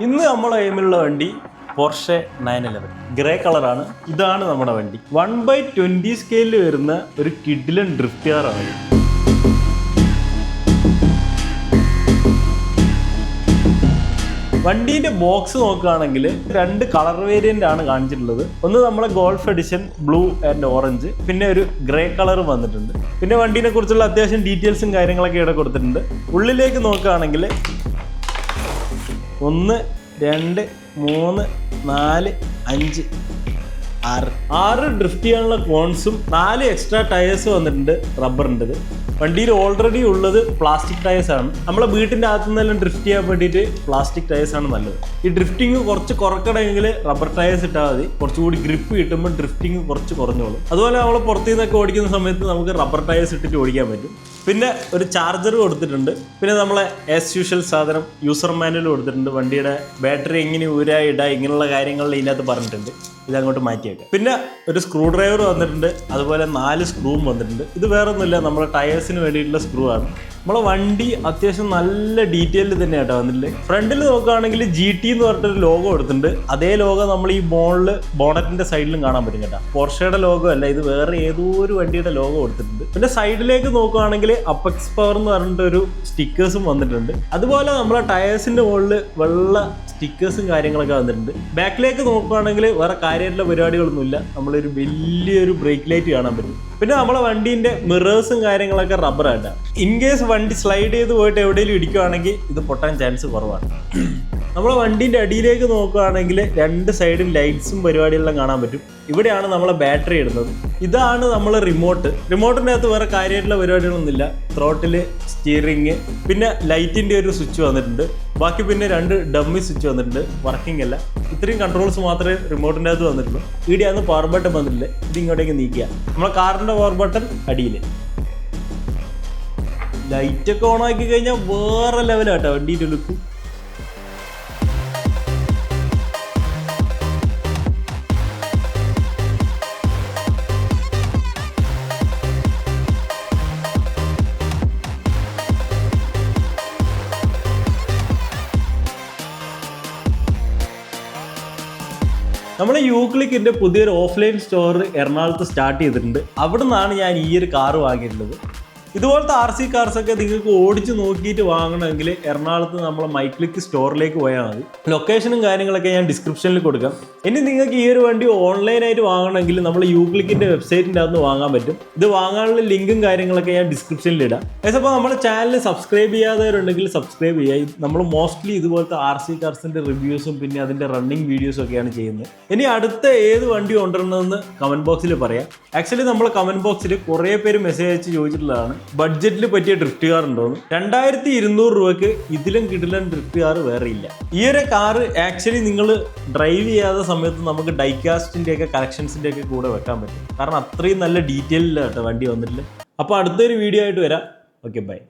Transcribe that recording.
ഇന്ന് നമ്മൾ എയിമിലുള്ള വണ്ടി പോർഷെ 911 ഗ്രേ കളറാണ്. ഇതാണ് നമ്മുടെ വണ്ടി. 1/20 സ്കെയിലിൽ വരുന്ന ഒരു കിഡിലൻ ഡ്രിഫ്റ്റ് കാറാണ്. വണ്ടീൻ്റെ ബോക്സ് നോക്കുകയാണെങ്കിൽ 2 കളർ വേരിയൻ്റ് ആണ് കാണിച്ചിട്ടുള്ളത്. ഒന്ന് നമ്മളെ golf edition blue and orange, പിന്നെ ഒരു ഗ്രേ കളർ വന്നിട്ടുണ്ട്. പിന്നെ വണ്ടീനെ കുറിച്ചുള്ള അത്യാവശ്യം ഡീറ്റെയിൽസും കാര്യങ്ങളൊക്കെ ഇവിടെ കൊടുത്തിട്ടുണ്ട്. ഉള്ളിലേക്ക് നോക്കുകയാണെങ്കിൽ 1 2 3 4 5 6 ഡ്രിഫ്റ്റ് ചെയ്യാനുള്ള കോൺസും 4 എക്സ്ട്രാ ടയേഴ്സ് വന്നിട്ടുണ്ട് റബ്ബറിൻ്റെത്. വണ്ടിയിൽ ഓൾറെഡി ഉള്ളത് പ്ലാസ്റ്റിക് ടയേഴ്സ് ആണ്. നമ്മളെ വീട്ടിൻ്റെ അകത്തു നിന്നെല്ലാം ഡ്രിഫ്റ്റ് ചെയ്യാൻ വേണ്ടിയിട്ട് പ്ലാസ്റ്റിക് ടയേഴ്സ് ആണ് നല്ലത്. ഈ ഡ്രിഫ്റ്റിംഗ് കുറച്ച് കുറക്കണമെങ്കിൽ റബ്ബർ ടയേഴ്സ് ഇട്ടാൽ മതി. കുറച്ചുകൂടി ഗ്രിപ്പ് കിട്ടുമ്പോൾ ഡ്രിഫ്റ്റിംഗ് കുറച്ച് കുറഞ്ഞോളും. അതുപോലെ നമ്മൾ പുറത്തു നിന്നൊക്കെ ഓടിക്കുന്ന സമയത്ത് നമുക്ക് റബ്ബർ ടയേഴ്സ് ഇട്ടിട്ട് ഓടിക്കാൻ പറ്റും. പിന്നെ ഒരു ചാർജർ കൊടുത്തിട്ടുണ്ട്. പിന്നെ നമ്മളെ ആസ് യൂഷ്വൽ സാധനം യൂസർ മാനുവൽ കൊടുത്തിട്ടുണ്ട്. വണ്ടിയുടെ ബാറ്ററി എങ്ങനെ ഊരാ ഇടുക ഇങ്ങനെയുള്ള കാര്യങ്ങളിൽ ഇതിനകത്ത് പറഞ്ഞിട്ടുണ്ട്. ഇതങ്ങോട്ട് മാറ്റിയേക്കാം. പിന്നെ ഒരു സ്ക്രൂ ഡ്രൈവർ വന്നിട്ടുണ്ട്. അതുപോലെ 4 സ്ക്രൂവും വന്നിട്ടുണ്ട്. ഇത് വേറെ ഒന്നുമില്ല, നമ്മുടെ ടയേഴ്സിന് വേണ്ടിയിട്ടുള്ള സ്ക്രൂ ആണ്. നമ്മളെ വണ്ടി അത്യാവശ്യം നല്ല ഡീറ്റെയിൽഡ് തന്നെയാട്ടോ വന്നിട്ടില്ലേ. ഫ്രണ്ടിൽ നോക്കുകയാണെങ്കിൽ GT എന്ന് പറഞ്ഞിട്ടൊരു ലോഗോ എടുത്തിട്ടുണ്ട്. അതേ ലോഗോ നമ്മൾ ഈ ബോണറ്റിന്റെ സൈഡിലും കാണാൻ പറ്റും കേട്ടോ. പോർഷയുടെ ലോഗോ അല്ല, ഇത് വേറെ ഏതോ ഒരു വണ്ടിയുടെ ലോഗോ കൊടുത്തിട്ടുണ്ട്. പിന്നെ സൈഡിലേക്ക് നോക്കുകയാണെങ്കിൽ അപ്പെക്സ് പവർ എന്ന് പറഞ്ഞിട്ടൊരു സ്റ്റിക്കേഴ്സും വന്നിട്ടുണ്ട്. അതുപോലെ നമ്മളെ ടയേഴ്സിന്റെ മുകളിൽ വെള്ള സ്റ്റിക്കേഴ്സും കാര്യങ്ങളൊക്കെ വന്നിട്ടുണ്ട്. ബാക്കിലേക്ക് നോക്കുകയാണെങ്കിൽ വേറെ കാര്യമായിട്ടുള്ള പരിപാടികളൊന്നുമില്ല. നമ്മളൊരു വലിയൊരു ബ്രേക്ക് ലൈറ്റ് കാണാൻ പറ്റും. പിന്നെ നമ്മളെ വണ്ടീൻ്റെ മിറേഴ്സും കാര്യങ്ങളൊക്കെ റബ്ബറായിട്ടാണ്. ഇൻ കേസ് വണ്ടി സ്ലൈഡ് ചെയ്ത് പോയിട്ട് എവിടെയെങ്കിലും ഇടിക്കുകയാണെങ്കിൽ ഇത് പൊട്ടാൻ ചാൻസ് കുറവാണ്. നമ്മളെ വണ്ടീൻ്റെ അടിയിലേക്ക് നോക്കുകയാണെങ്കിൽ 2 സൈഡും ലൈറ്റ്സും പരിപാടികളെല്ലാം കാണാൻ പറ്റും. ഇവിടെയാണ് നമ്മളെ ബാറ്ററി ഇടുന്നത്. ഇതാണ് നമ്മളെ റിമോട്ടിൻ്റെ അകത്ത് വേറെ കാര്യമായിട്ടുള്ള പരിപാടികളൊന്നുമില്ല. ത്രോട്ടില്, സ്റ്റിയറിങ്, പിന്നെ ലൈറ്റിൻ്റെ ഒരു സ്വിച്ച് വന്നിട്ടുണ്ട്. ബാക്കി പിന്നെ 2 ഡമ്മി സ്വിച്ച് വന്നിട്ടുണ്ട്. വർക്കിംഗ് അല്ല. ഇത്രയും കൺട്രോൾസ് മാത്രമേ റിമോട്ടിൻ്റെ അകത്ത് വന്നിട്ടുള്ളൂ. ഇവിടെയാണ് പവർ ബട്ടൺ വന്നിട്ടില്ല. ഇത് ഇങ്ങോട്ടേക്ക് നീക്കുക. നമ്മളെ കാറിൻ്റെ പവർ ബട്ടൺ അടിയിൽ. ലൈറ്റൊക്കെ ഓൺ ആക്കി കഴിഞ്ഞാൽ വേറെ ലെവലാട്ടോ വണ്ടീൻ്റെ ലുക്ക്. നമ്മൾ യൂക്ലിക്കിൻ്റെ പുതിയൊരു ഓഫ്ലൈൻ സ്റ്റോർ എറണാകുളത്ത് സ്റ്റാർട്ട് ചെയ്തിട്ടുണ്ട്. അവിടെ നിന്നാണ് ഞാൻ ഈ ഒരു കാറ് വാങ്ങിയിട്ടുള്ളത്. ഇതുപോലത്തെ RC കാർസൊക്കെ നിങ്ങൾക്ക് ഓടിച്ച് നോക്കിയിട്ട് വാങ്ങണമെങ്കിൽ എറണാകുളത്ത് നമ്മളെ മൈക്ലിക്ക് സ്റ്റോറിലേക്ക് പോയാൽ മതി. ലൊക്കേഷനും കാര്യങ്ങളൊക്കെ ഞാൻ ഡിസ്ക്രിപ്ഷനിൽ കൊടുക്കാം. ഇനി നിങ്ങൾക്ക് ഈ ഒരു വണ്ടി ഓൺലൈനായിട്ട് വാങ്ങണമെങ്കിൽ നമ്മൾ യൂക്ലിക്കിൻ്റെ വെബ്സൈറ്റിൻ്റെ അകത്ത് വാങ്ങാൻ പറ്റും. ഇത് വാങ്ങാനുള്ള ലിങ്കും കാര്യങ്ങളൊക്കെ ഞാൻ ഡിസ്ക്രിപ്ഷനിൽ ഇടാം. അപ്പോൾ നമ്മുടെ ചാനൽ സബ്സ്ക്രൈബ് ചെയ്യാത്തവരുണ്ടെങ്കിൽ സബ്സ്ക്രൈബ് ചെയ്യുക. നമ്മൾ മോസ്റ്റ്ലി ഇതുപോലത്തെ RC കാർസിൻ്റെ റിവ്യൂസും പിന്നെ അതിൻ്റെ റണ്ണിങ് വീഡിയോസും ഒക്കെയാണ് ചെയ്യുന്നത്. ഇനി അടുത്ത ഏത് വണ്ടി കൊണ്ടുവരണമെന്ന് കമൻറ്റ് ബോക്സിൽ പറയാം. ആക്ച്വലി നമ്മൾ കമൻറ്റ് ബോക്സിൽ കുറേ പേര് മെസ്സേജ് അയച്ച് ചോദിച്ചിട്ടുള്ളതാണ് ബഡ്ജറ്റിൽ പറ്റിയ ഡ്രിഫ്റ്റ് കാർ ഉണ്ടോന്ന്. 2200 രൂപയ്ക്ക് ഇതിലും കിടിലൻ ഡ്രിഫ്റ്റ് കാർ വേറെ ഇല്ല. ഈ ഒരു കാർ ആക്ച്വലി നിങ്ങൾ ഡ്രൈവ് ചെയ്യാത്ത സമയത്ത് നമുക്ക് ഡൈകാസ്റ്റിൻ്റെ ഒക്കെ കളക്ഷൻസിൻ്റെ ഒക്കെ കൂടെ വെക്കാൻ പറ്റും. കാരണം അത്രയും നല്ല ഡീറ്റെയിലാണ് കേട്ടോ വണ്ടി വന്നിട്ടില്ല. അപ്പോൾ അടുത്തൊരു വീഡിയോ ആയിട്ട് വരാം. Okay, by.